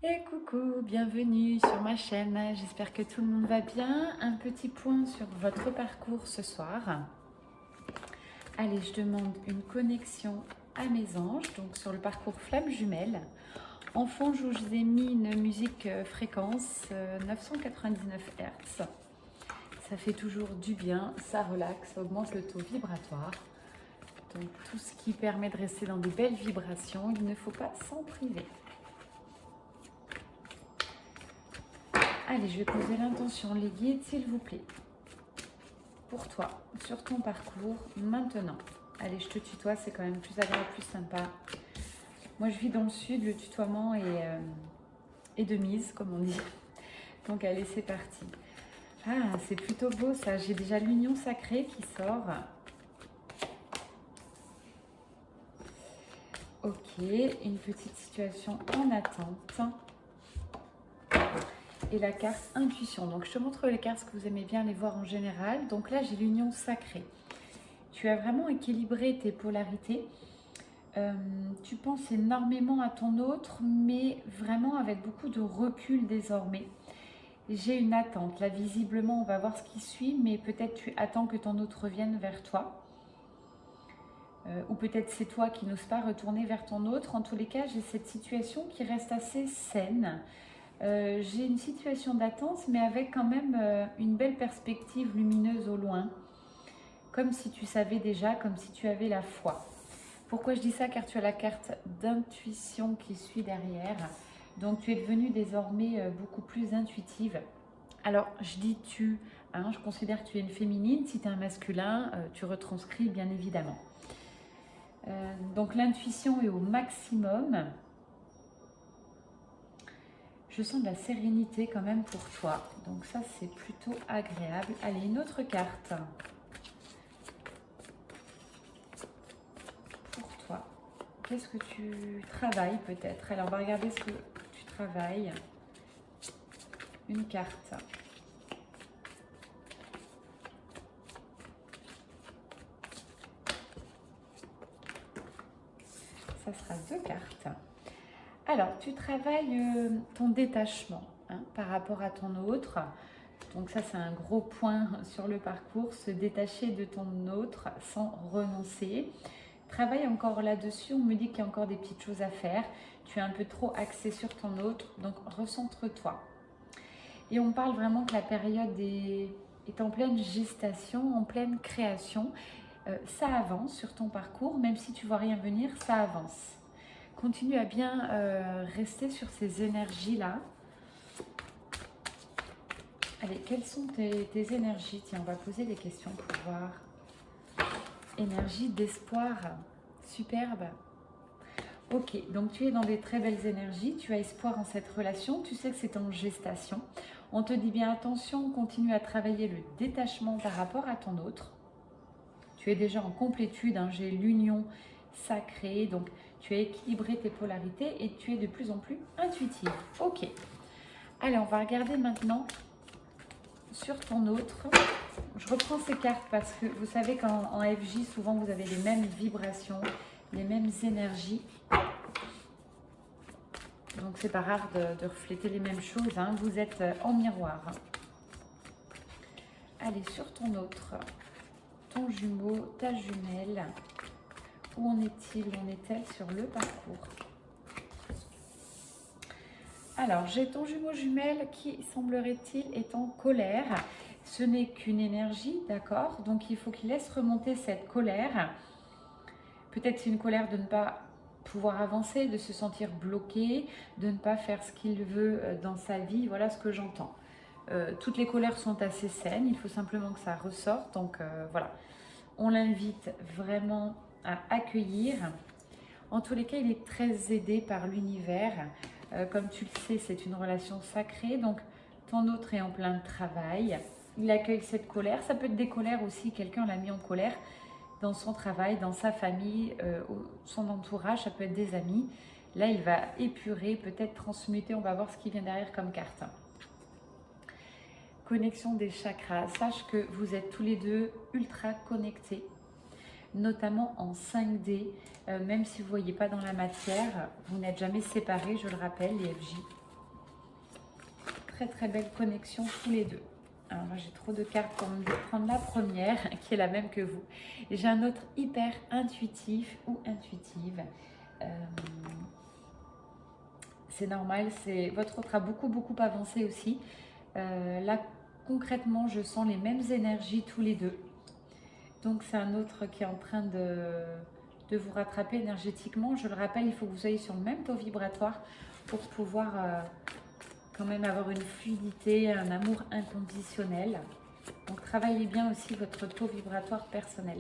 Et coucou, bienvenue sur ma chaîne, j'espère que tout le monde va bien. Un petit point sur votre parcours ce soir. Allez, je demande une connexion à mes anges, donc sur le parcours flamme jumelle. En fond, je vous ai mis une musique fréquence 999 Hz. Ça fait toujours du bien, ça relaxe, ça augmente le taux vibratoire. Donc tout ce qui permet de rester dans des belles vibrations, il ne faut pas s'en priver. Allez, je vais poser l'intention, les guides, s'il vous plaît. Pour toi, sur ton parcours, maintenant. Allez, je te tutoie, c'est quand même plus agréable, plus sympa. Moi, je vis dans le sud, le tutoiement est de mise, comme on dit. Donc, allez, c'est parti. Ah, c'est plutôt beau ça. J'ai déjà l'union sacrée qui sort. Ok, une petite situation en attente. Et la carte intuition. Donc, je te montre les cartes que vous aimez bien les voir en général. Donc là, j'ai l'union sacrée. Tu as vraiment équilibré tes polarités. Tu penses énormément à ton autre, mais vraiment avec beaucoup de recul désormais. J'ai une attente. Là, visiblement, on va voir ce qui suit, mais peut-être tu attends que ton autre revienne vers toi. Ou peut-être c'est toi qui n'oses pas retourner vers ton autre. En tous les cas, j'ai cette situation qui reste assez saine. J'ai une situation d'attente, mais avec quand même une belle perspective lumineuse au loin. Comme si tu savais déjà, comme si tu avais la foi. Pourquoi je dis ça? Car tu as la carte d'intuition qui suit derrière. Donc tu es devenue désormais beaucoup plus intuitive. Alors je dis tu, hein, je considère que tu es une féminine. Si tu es un masculin, tu retranscris bien évidemment. Donc l'intuition est au maximum. Je sens de la sérénité quand même pour toi. Donc ça, c'est plutôt agréable. Allez, une autre carte. Pour toi. Qu'est-ce que tu travailles peut-être? Alors, on va regarder ce que tu travailles. Une carte. Ça sera deux cartes. Alors, tu travailles ton détachement par rapport à ton autre. Donc ça, c'est un gros point sur le parcours, se détacher de ton autre sans renoncer. Travaille encore là-dessus, on me dit qu'il y a encore des petites choses à faire. Tu es un peu trop axé sur ton autre, donc recentre-toi. Et on parle vraiment que la période est en pleine gestation, en pleine création. Ça avance sur ton parcours, même si tu vois rien venir, ça avance. Continue à bien rester sur ces énergies-là. Allez, quelles sont tes énergies? Tiens, on va poser des questions pour voir. Énergie d'espoir, superbe. Ok, donc tu es dans des très belles énergies, tu as espoir en cette relation, tu sais que c'est en gestation. On te dit bien attention, continue à travailler le détachement par rapport à ton autre. Tu es déjà en complétude, hein, j'ai l'union sacrée, donc tu as équilibré tes polarités et tu es de plus en plus intuitive. Ok, allez, on va regarder maintenant sur ton autre. Je reprends ces cartes parce que vous savez qu'en FJ, souvent vous avez les mêmes vibrations, les mêmes énergies. Donc c'est pas rare de refléter les mêmes choses, hein. Vous êtes en miroir. Allez, sur ton autre, ton jumeau, ta jumelle. Où en est-il? Où en est-elle sur le parcours? Alors, j'ai ton jumeau jumelle qui, semblerait-il, est en colère. Ce n'est qu'une énergie, d'accord? Donc, il faut qu'il laisse remonter cette colère. Peut-être c'est une colère de ne pas pouvoir avancer, de se sentir bloqué, de ne pas faire ce qu'il veut dans sa vie. Voilà ce que j'entends. Toutes les colères sont assez saines, il faut simplement que ça ressorte. Donc, voilà. On l'invite vraiment à accueillir. En tous les cas, il est très aidé par l'univers. Comme tu le sais, c'est une relation sacrée. Donc, ton autre est en plein travail. Il accueille cette colère. Ça peut être des colères aussi. Quelqu'un l'a mis en colère dans son travail, dans sa famille, son entourage. Ça peut être des amis. Là, il va épurer, peut-être transmuter. On va voir ce qui vient derrière comme carte. Connexion des chakras. Sache que vous êtes tous les deux ultra connectés, notamment en 5D, même si vous ne voyez pas dans la matière, vous n'êtes jamais séparés, je le rappelle, les FJ. très très belle connexion tous les deux. Alors moi j'ai trop de cartes pour me prendre la première qui est la même que vous. Et j'ai un autre hyper intuitif ou intuitive. C'est normal, votre autre a beaucoup avancé aussi. Là concrètement je sens les mêmes énergies tous les deux. Donc c'est un autre qui est en train de vous rattraper énergétiquement. Je le rappelle, il faut que vous soyez sur le même taux vibratoire pour pouvoir quand même avoir une fluidité, un amour inconditionnel. Donc travaillez bien aussi votre taux vibratoire personnel.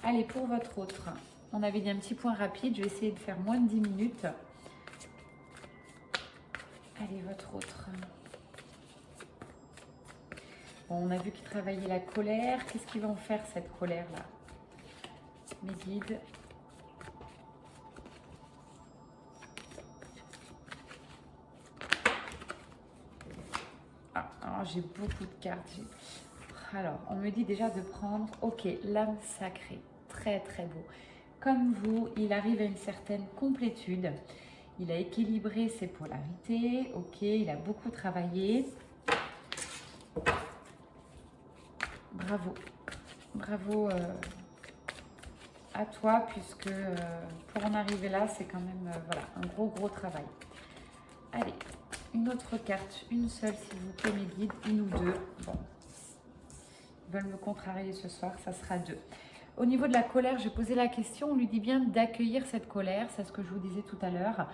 Allez, pour votre autre, on avait dit un petit point rapide, je vais essayer de faire moins de 10 minutes. Allez, votre autre. Bon, on a vu qu'il travaillait la colère. Qu'est-ce qu'il va en faire cette colère-là? Mes guides. Alors, j'ai beaucoup de cartes. Alors, on me dit déjà de prendre, ok, l'âme sacrée. Très, très beau. Comme vous, il arrive à une certaine complétude. Il a équilibré ses polarités. Ok, il a beaucoup travaillé. Bravo. Bravo à toi, puisque pour en arriver là, c'est quand même voilà, un gros travail. Allez, une autre carte, une seule s'il vous plaît mes guides, une ou deux. Bon, ils veulent me contrarier ce soir, ça sera deux. Au niveau de la colère, j'ai posé la question, on lui dit bien d'accueillir cette colère, c'est ce que je vous disais tout à l'heure.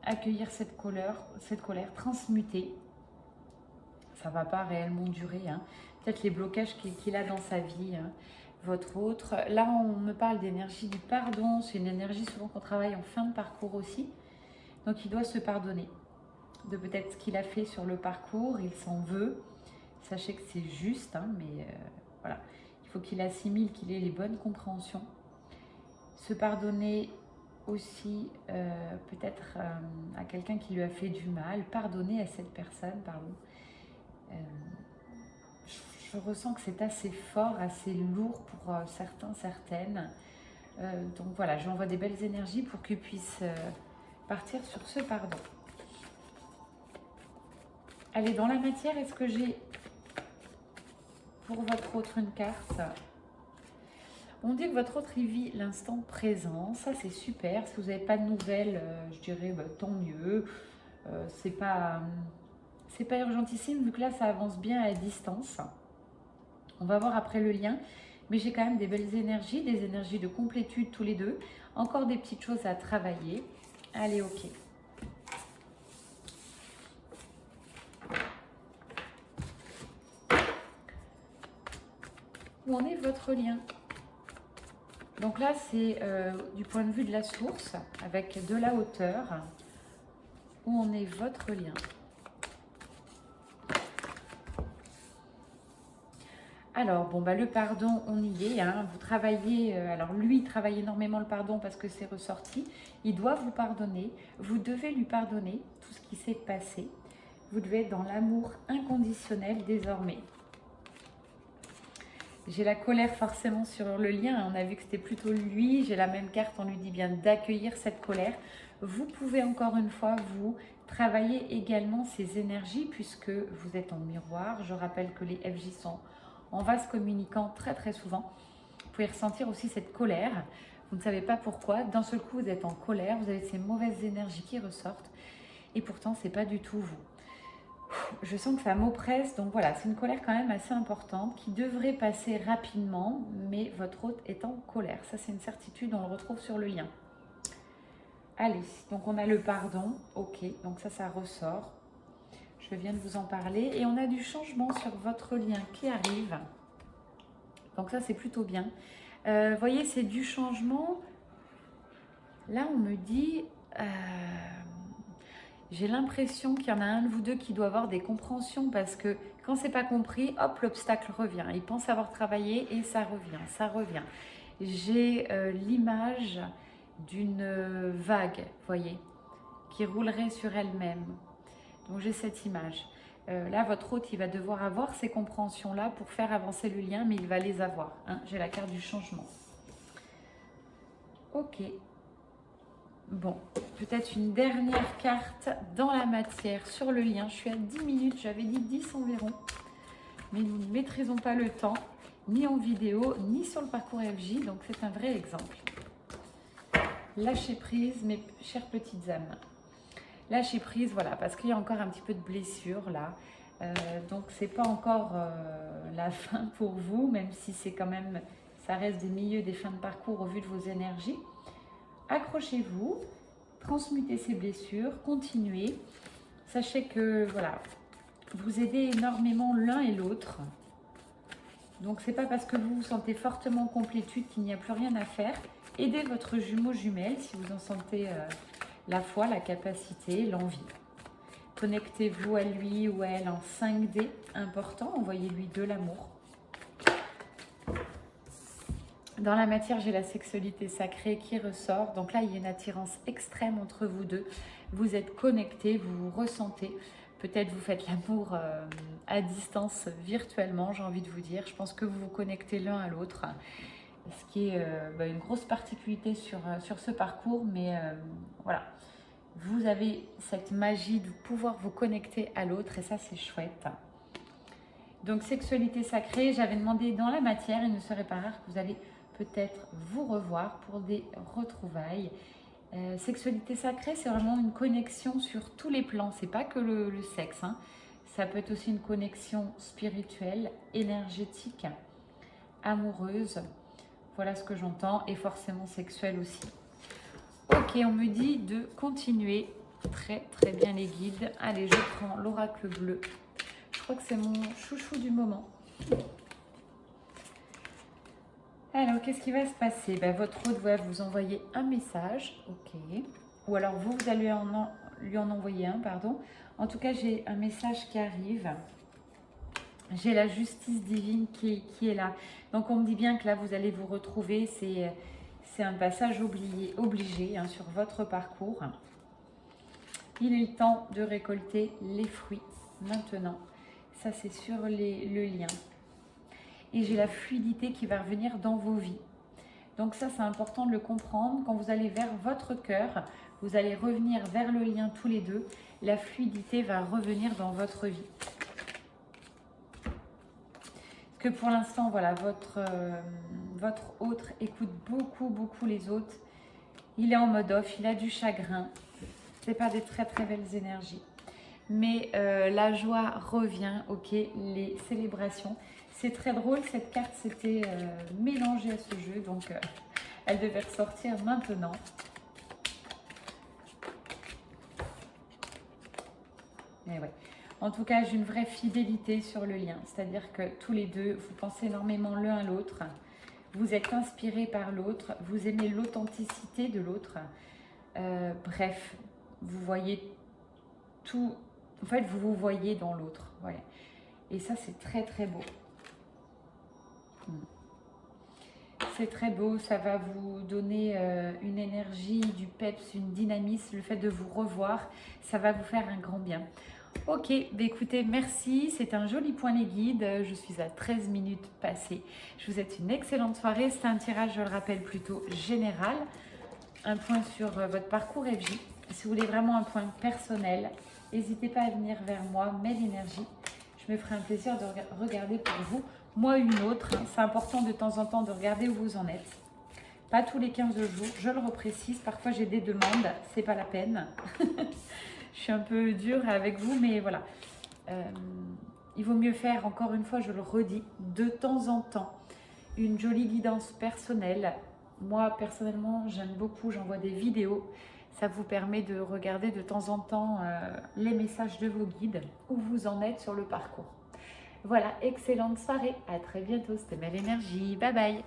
Accueillir cette colère, transmuter. Ça ne va pas réellement durer, hein. Peut-être les blocages qu'il a dans sa vie, hein. Votre autre. Là, on me parle d'énergie du pardon. C'est une énergie souvent qu'on travaille en fin de parcours aussi. Donc, il doit se pardonner de peut-être ce qu'il a fait sur le parcours. Il s'en veut. Sachez que c'est juste, hein, mais voilà. Il faut qu'il assimile, qu'il ait les bonnes compréhensions. Se pardonner aussi peut-être à quelqu'un qui lui a fait du mal. Pardonner à cette personne, pardon. Je ressens que c'est assez fort, assez lourd pour certains, certaines. Donc voilà, j'envoie des belles énergies pour qu'ils puissent partir sur ce pardon. Allez, dans la matière, est-ce que j'ai pour votre autre une carte? On dit que votre autre, il vit l'instant présent. Ça, c'est super. Si vous n'avez pas de nouvelles, je dirais bah, tant mieux. C'est pas urgentissime, vu que là, ça avance bien à distance. On va voir après le lien. Mais j'ai quand même des belles énergies, des énergies de complétude tous les deux. Encore des petites choses à travailler. Allez, ok. Où en est votre lien? Donc là, c'est du point de vue de la source, avec de la hauteur. Où en est votre lien? Alors, bon, bah, le pardon, on y est. Hein. Vous travaillez, alors lui, il travaille énormément le pardon parce que c'est ressorti. Il doit vous pardonner. Vous devez lui pardonner tout ce qui s'est passé. Vous devez être dans l'amour inconditionnel désormais. J'ai la colère forcément sur le lien. On a vu que c'était plutôt lui. J'ai la même carte, on lui dit bien d'accueillir cette colère. Vous pouvez encore une fois vous travailler également ces énergies puisque vous êtes en miroir. Je rappelle que les FJ sont en vase communicant très souvent. Vous pouvez ressentir aussi cette colère. Vous ne savez pas pourquoi. D'un seul coup, vous êtes en colère. Vous avez ces mauvaises énergies qui ressortent. Et pourtant, ce n'est pas du tout vous. Je sens que ça m'oppresse. Donc voilà, c'est une colère quand même assez importante qui devrait passer rapidement. Mais votre hôte est en colère. Ça, c'est une certitude. On le retrouve sur le lien. Allez, donc on a le pardon. Ok, donc ça ressort. Je viens de vous en parler. Et on a du changement sur votre lien qui arrive. Donc ça, c'est plutôt bien. Vous voyez, c'est du changement. Là, on me dit... j'ai l'impression qu'il y en a un de vous deux qui doit avoir des compréhensions parce que quand c'est pas compris, hop, l'obstacle revient. Il pense avoir travaillé et ça revient. J'ai l'image d'une vague, vous voyez, qui roulerait sur elle-même. Donc j'ai cette image. Là, votre hôte, il va devoir avoir ces compréhensions-là pour faire avancer le lien, mais il va les avoir. Hein. J'ai la carte du changement. Ok. Bon, peut-être une dernière carte dans la matière sur le lien. Je suis à 10 minutes, j'avais dit 10 environ. Mais nous ne maîtrisons pas le temps, ni en vidéo, ni sur le parcours FJ. Donc c'est un vrai exemple. Lâcher prise, mes chères petites âmes. Lâcher prise, voilà, parce qu'il y a encore un petit peu de blessure là. Donc c'est pas encore la fin pour vous, même si c'est quand même, ça reste des milieux, des fins de parcours au vu de vos énergies. Accrochez-vous, transmutez ces blessures, continuez. Sachez que voilà, vous aidez énormément l'un et l'autre. Donc c'est pas parce que vous vous sentez fortement en complétude qu'il n'y a plus rien à faire. Aidez votre jumeau jumelle si vous en sentez la foi, la capacité, l'envie. Connectez-vous à lui ou à elle en 5D, important, envoyez-lui de l'amour. Dans la matière, j'ai la sexualité sacrée qui ressort. Donc là, il y a une attirance extrême entre vous deux. Vous êtes connectés, vous vous ressentez. Peut-être vous faites l'amour à distance virtuellement, j'ai envie de vous dire. Je pense que vous vous connectez l'un à l'autre. Ce qui est une grosse particularité sur ce parcours. Mais voilà, vous avez cette magie de pouvoir vous connecter à l'autre et ça, c'est chouette. Donc, sexualité sacrée, j'avais demandé dans la matière, il ne serait pas rare que vous allez peut-être vous revoir pour des retrouvailles. Sexualité sacrée, c'est vraiment une connexion sur tous les plans. C'est pas que le sexe, hein. Ça peut être aussi une connexion spirituelle, énergétique, amoureuse. Voilà ce que j'entends, et forcément sexuelle aussi. Ok, on me dit de continuer. Très très bien les guides. Allez, je prends l'oracle bleu. Je crois que c'est mon chouchou du moment. Alors, qu'est-ce qui va se passer? Votre hôte va vous envoyer un message, ok. Ou alors vous allez lui en envoyer un, pardon. En tout cas, j'ai un message qui arrive. J'ai la justice divine qui est là. Donc, on me dit bien que là, vous allez vous retrouver. C'est un passage obligé hein, sur votre parcours. Il est le temps de récolter les fruits maintenant. Ça, c'est sur le lien. Et j'ai la fluidité qui va revenir dans vos vies. Donc ça, c'est important de le comprendre. Quand vous allez vers votre cœur, vous allez revenir vers le lien tous les deux. La fluidité va revenir dans votre vie. Parce que pour l'instant, voilà, votre autre écoute beaucoup les autres. Il est en mode off, il a du chagrin. Ce n'est pas des très belles énergies. Mais la joie revient, ok, les célébrations. C'est très drôle, cette carte s'était mélangée à ce jeu, donc elle devait ressortir maintenant. Mais ouais. En tout cas, j'ai une vraie fidélité sur le lien, c'est-à-dire que tous les deux, vous pensez énormément l'un à l'autre, vous êtes inspirés par l'autre, vous aimez l'authenticité de l'autre. Bref, vous voyez tout, en fait, vous vous voyez dans l'autre. Voilà. Et ça, c'est très beau. C'est très beau, ça va vous donner une énergie, du peps, une dynamisme. Le fait de vous revoir, ça va vous faire un grand bien. Ok, écoutez, merci. C'est un joli point les guides. Je suis à 13 minutes passées. Je vous souhaite une excellente soirée. C'est un tirage, je le rappelle, plutôt général. Un point sur votre parcours FJ. Si vous voulez vraiment un point personnel, n'hésitez pas à venir vers moi, Mel Énergie. Je me ferai un plaisir de regarder pour vous. Moi, une autre. C'est important de temps en temps de regarder où vous en êtes. Pas tous les 15 jours, je le reprécise. Parfois, j'ai des demandes. C'est pas la peine. Je suis un peu dure avec vous, mais voilà. Il vaut mieux faire, encore une fois, je le redis, de temps en temps, une jolie guidance personnelle. Moi, personnellement, j'aime beaucoup, j'envoie des vidéos. Ça vous permet de regarder de temps en temps les messages de vos guides, où vous en êtes sur le parcours. Voilà, excellente soirée. À très bientôt. C'était Mel Énergie. Bye bye.